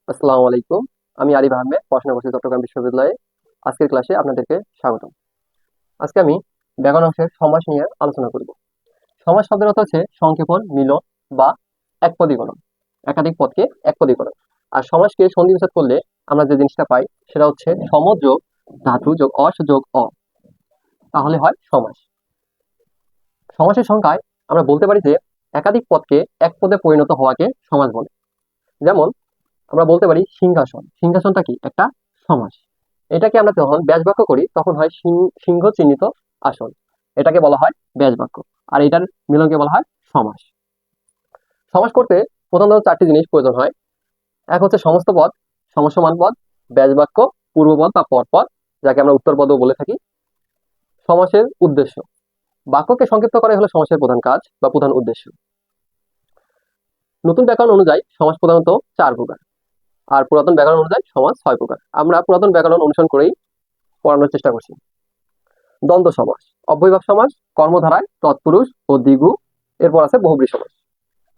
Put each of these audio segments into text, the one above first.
আসসালামু আলাইকুম। আমি আরিফ আহমেদ, পড়াশোনা করছি চট্টগ্রাম বিশ্ববিদ্যালয়ে। আজকের ক্লাসে আপনাদেরকে স্বাগতম। আজকে আমি ব্যাকরণ অংশের সমাস নিয়ে আলোচনা করব। সমাস শব্দের অর্থ হচ্ছে সংক্ষেপণ, মিলন বা একপদীকরণ, একাধিক পদকে একপদীকরণ। আর সমাসকে সন্ধি বিচ্ছেদ করলে আমরা যে জিনিসটা পাই সেটা হচ্ছে সম যোগ ধাতু যোগ অস যোগ অ, তাহলে হয় সমাস। সমাসের সংখ্যায় আমরা বলতে পারি যে একাধিক পদকে এক পদে পরিণত হওয়াকে সমাস বলে। যেমন আমরা বলতে পারি সিংহাসন। সিংহাসনটা কি? একটা সমাস। এটাকে আমরা যখন ব্যাস বাক্য করি তখন হয় সিংহ চিহ্নিত আসন। এটাকে বলা হয় ব্যাস বাক্য। আর এটার মিলনকে বলা হয় সমাস। সমাস করতে প্রধানত চারটি জিনিস প্রয়োজন হয়। এক হচ্ছে সমস্ত পদ, সমসমান পদ, ব্যাস বাক্য, পূর্বপদ বা পরপদ, যাকে আমরা উত্তর পদও বলে থাকি। সমাসের উদ্দেশ্য, বাক্যকে সংক্ষিপ্ত করাই হলো সমাসের প্রধান কাজ বা প্রধান উদ্দেশ্য। নতুন ব্যাকরণ অনুযায়ী সমাস প্রধানত 4 প্রকার, আর পুরাতন ব্যাকরণ অনুযায়ী সমাস 6 প্রকার। আমরা পুরাতন ব্যাকরণ অনুসরণ করেই পড়ানোর চেষ্টা করছি। দ্বন্দ্ব সমাস, অব্যয়ভাব সমাস, কর্মধারায় তৎপুরুষ ও দ্বিগু, এরপর আছে বহুব্রী সমাস।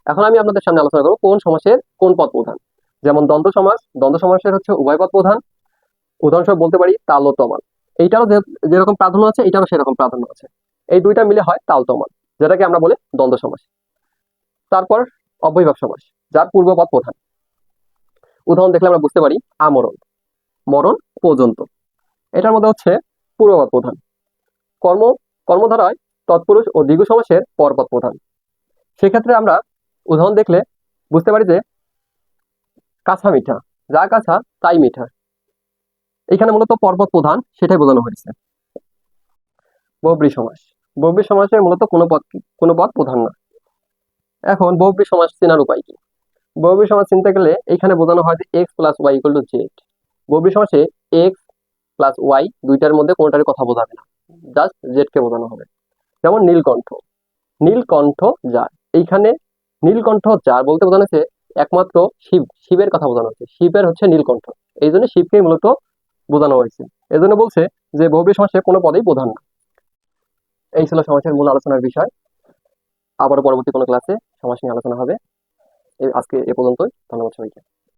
এখন আমি আপনাদের সামনে আলোচনা করবো কোন সমাসের কোন পদ প্রধান। যেমন দ্বন্দ্ব সমাস, দ্বন্দ্ব সমাসের হচ্ছে উভয় পদ প্রধান। উদাহরণস্বরূপ বলতে পারি তাল ও তমাল। এইটারও যেরকম প্রাধান্য আছে, এটারও সেরকম প্রাধান্য আছে। এই দুইটা মিলে হয় তাল তমাল, যেটাকে আমরা বলি দ্বন্দ্ব সমাস। তারপর অব্যয়ভাব সমাস, যার পূর্বপদ প্রধান। উদাহরণ দেখলে আমরা বুঝতে পারি আমরণ, মরণ পর্যন্ত। এটার মধ্যে হচ্ছে পূর্বপদ প্রধান। কর্ম, কর্মধারায় তৎপুরুষ ও দ্বিগু সমাসের পরপদ প্রধান। সেক্ষেত্রে আমরা উদাহরণ দেখলে বুঝতে পারি যে কাঁচা মিঠা, যা কাঁচা তাই মিঠা। এখানে মূলত পরপদ প্রধান, সেটাই বোঝানো হয়েছে। বহুব্রী সমাস, বহুব্রী সমাসে মূলত কোনো পদ প্রধান না। এখন বহুব্রী সমাস চেনার উপায় কি? বহুব্রী সমাস চিনতে গেলে এইখানে বোঝানো হয় যে X plus Y equal to Z. বহুব্রী সমাসে এক্স প্লাস ওয়াই দুইটার মধ্যে কোনোটারই কথা বোঝাবে না, জাস্ট জেড কে বোঝানো হবে। যেমন নীলকণ্ঠ, নীলকণ্ঠ যার, এইখানে নীলকণ্ঠ যার বলতে বোঝানো হচ্ছে একমাত্র শিব, শিবের কথা বোঝানো হচ্ছে। শিবের হচ্ছে নীলকণ্ঠ, এই জন্য শিবকে মূলত বোঝানো হয়েছে। এই জন্য বলছে যে বহুব্রী সমাসে কোনো পদেই প্রধান না। এই ছিল সমাসের মূল আলোচনার বিষয়। আবারও পরবর্তী কোনো ক্লাসে সমাস নিয়ে আলোচনা হবে। আজকে এ পর্যন্তই। ধন্যবাদ সবাইকে।